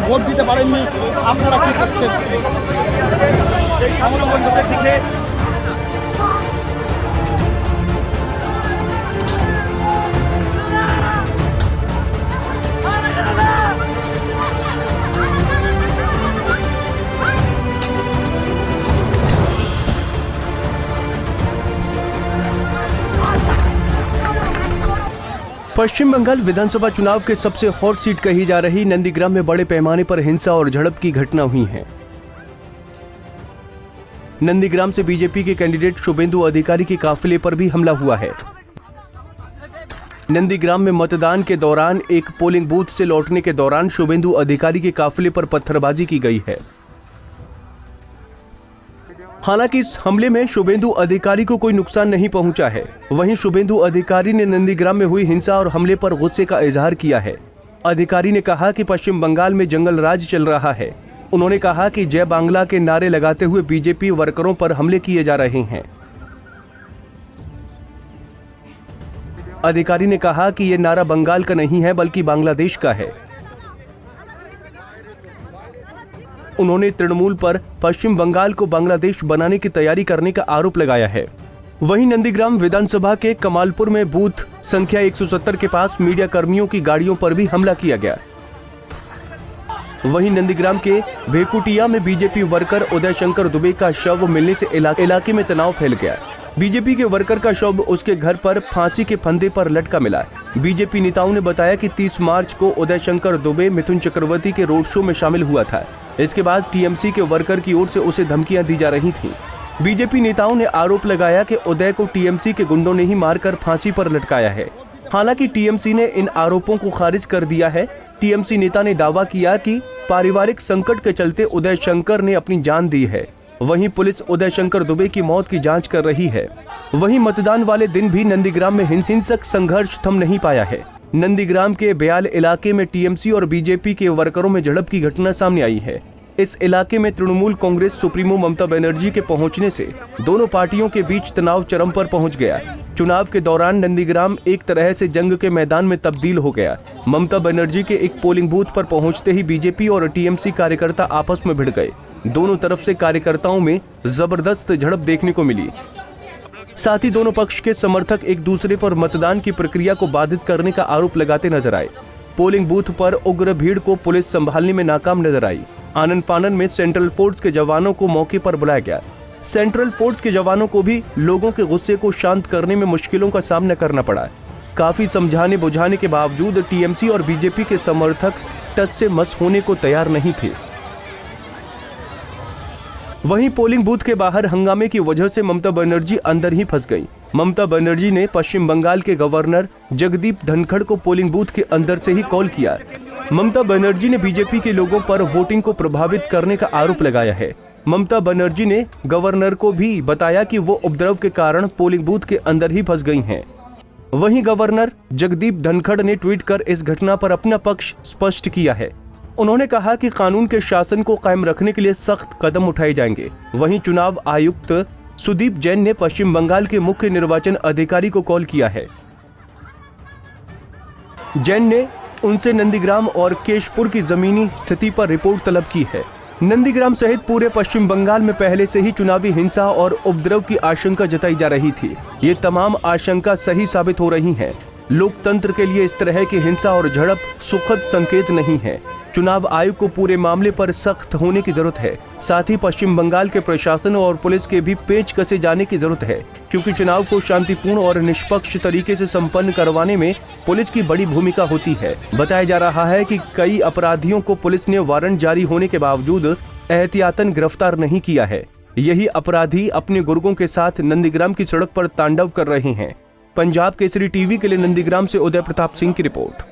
Vote দিতে পারেননি, আপনারা কি করছেন? पश्चिम बंगाल विधानसभा चुनाव के सबसे हॉट सीट कही जा रही नंदीग्राम में बड़े पैमाने पर हिंसा और झड़प की घटना हुई है। नंदीग्राम से बीजेपी के कैंडिडेट शुभेंदु अधिकारी के काफिले पर भी हमला हुआ है। नंदीग्राम में मतदान के दौरान एक पोलिंग बूथ से लौटने के दौरान शुभेंदु अधिकारी के काफिले पर पत्थरबाजी की गई है। हालांकि इस हमले में शुभेंदु अधिकारी को कोई नुकसान नहीं पहुंचा है। वहीं शुभेंदु अधिकारी ने नंदीग्राम में हुई हिंसा और हमले पर गुस्से का इजहार किया है। अधिकारी ने कहा कि पश्चिम बंगाल में जंगल राज चल रहा है। उन्होंने कहा कि जय बांग्ला के नारे लगाते हुए बीजेपी वर्करों पर हमले किए जा रहे हैं। अधिकारी ने कहा कि यह नारा बंगाल का नहीं है बल्कि बांग्लादेश का है। उन्होंने तृणमूल पर पश्चिम बंगाल को बांग्लादेश बनाने की तैयारी करने का आरोप लगाया है। वहीं नंदीग्राम विधानसभा के कमालपुर में बूथ संख्या 170 के पास मीडिया कर्मियों की गाड़ियों पर भी हमला किया गया। वहीं नंदीग्राम के भेकुटिया में बीजेपी वर्कर उदय शंकर दुबे का शव मिलने से इलाके में तनाव फैल गया। बीजेपी के वर्कर का शव उसके घर पर फांसी के फंदे पर लटका मिला। बीजेपी नेताओं ने बताया कि 30 मार्च को उदय शंकर दुबे मिथुन चक्रवर्ती के रोड शो में शामिल हुआ था। इसके बाद टीएमसी के वर्कर की ओर से उसे धमकियां दी जा रही थीं। बीजेपी नेताओं ने आरोप लगाया कि उदय को टीएमसी के गुंडों ने ही मारकर फांसी पर लटकाया है। हालांकि टीएमसी ने इन आरोपों को खारिज कर दिया है। टीएमसी नेता ने दावा किया कि पारिवारिक संकट के चलते उदय शंकर ने अपनी जान दी है। वहीं पुलिस उदय शंकर दुबे की मौत की जांच कर रही है। वहीं मतदान वाले दिन भी नंदीग्राम में हिंसक संघर्ष थम नहीं पाया है। नंदीग्राम के ब्याल इलाके में टीएमसी और बीजेपी के वर्करों में झड़प की घटना सामने आई है। इस इलाके में तृणमूल कांग्रेस सुप्रीमो ममता बनर्जी के पहुंचने से दोनों पार्टियों के बीच तनाव चरम पर पहुंच गया। चुनाव के दौरान नंदीग्राम एक तरह से जंग के मैदान में तब्दील हो गया। ममता बनर्जी के एक पोलिंग बूथ पर पहुंचते ही बीजेपी और टीएमसी कार्यकर्ता आपस में भिड़ गए। दोनों तरफ से कार्यकर्ताओं में जबरदस्त झड़प देखने को मिली। साथ ही दोनों पक्ष के समर्थक एक दूसरे पर मतदान की प्रक्रिया को बाधित करने का आरोप लगाते नजर आए। पोलिंग बूथ पर उग्र भीड़ को पुलिस संभालने में नाकाम नजर आई। आनन फानन में सेंट्रल फोर्स के जवानों को मौके पर बुलाया गया। सेंट्रल फोर्स के जवानों को भी लोगों के गुस्से को शांत करने में मुश्किलों का सामना करना पड़ा। काफी समझाने बुझाने के बावजूद टीएमसी और बीजेपी के समर्थक टस से मस होने को तैयार नहीं थे। वहीं पोलिंग बूथ के बाहर हंगामे की वजह से ममता बनर्जी अंदर ही फंस गई। ममता बनर्जी ने पश्चिम बंगाल के गवर्नर जगदीप धनखड़ को पोलिंग बूथ के अंदर से ही कॉल किया। ममता बनर्जी ने बीजेपी के लोगों पर वोटिंग को प्रभावित करने का आरोप लगाया है। ममता बनर्जी ने गवर्नर को भी बताया कि वो उपद्रव के कारण पोलिंग बूथ के अंदर ही फंस गई हैं। वहीं गवर्नर जगदीप धनखड़ ने ट्वीट कर इस घटना पर अपना पक्ष स्पष्ट किया है। उन्होंने कहा कि कानून के शासन को कायम रखने के लिए सख्त कदम उठाए जाएंगे। वहीं चुनाव आयुक्त सुदीप जैन ने पश्चिम बंगाल के मुख्य निर्वाचन अधिकारी को कॉल किया है। जैन ने उनसे नंदीग्राम और केशपुर की जमीनी स्थिति पर रिपोर्ट तलब की है। नंदीग्राम सहित पूरे पश्चिम बंगाल में पहले से ही चुनावी हिंसा और उपद्रव की आशंका जताई जा रही थी। ये तमाम आशंका सही साबित हो रही हैं। लोकतंत्र के लिए इस तरह की हिंसा और झड़प सुखद संकेत नहीं है। चुनाव आयोग को पूरे मामले पर सख्त होने की जरूरत है। साथ ही पश्चिम बंगाल के प्रशासन और पुलिस के भी पेच कसे जाने की जरूरत है, क्योंकि चुनाव को शांतिपूर्ण और निष्पक्ष तरीके से संपन्न करवाने में पुलिस की बड़ी भूमिका होती है। बताया जा रहा है कि कई अपराधियों को पुलिस ने वारंट जारी होने के बावजूद एहतियातन गिरफ्तार नहीं किया है। यही अपराधी अपने गुर्गों के साथ नंदीग्राम की सड़क पर तांडव कर रहे हैं। पंजाब केसरी टीवी के लिए नंदीग्राम से उदय प्रताप सिंह की रिपोर्ट।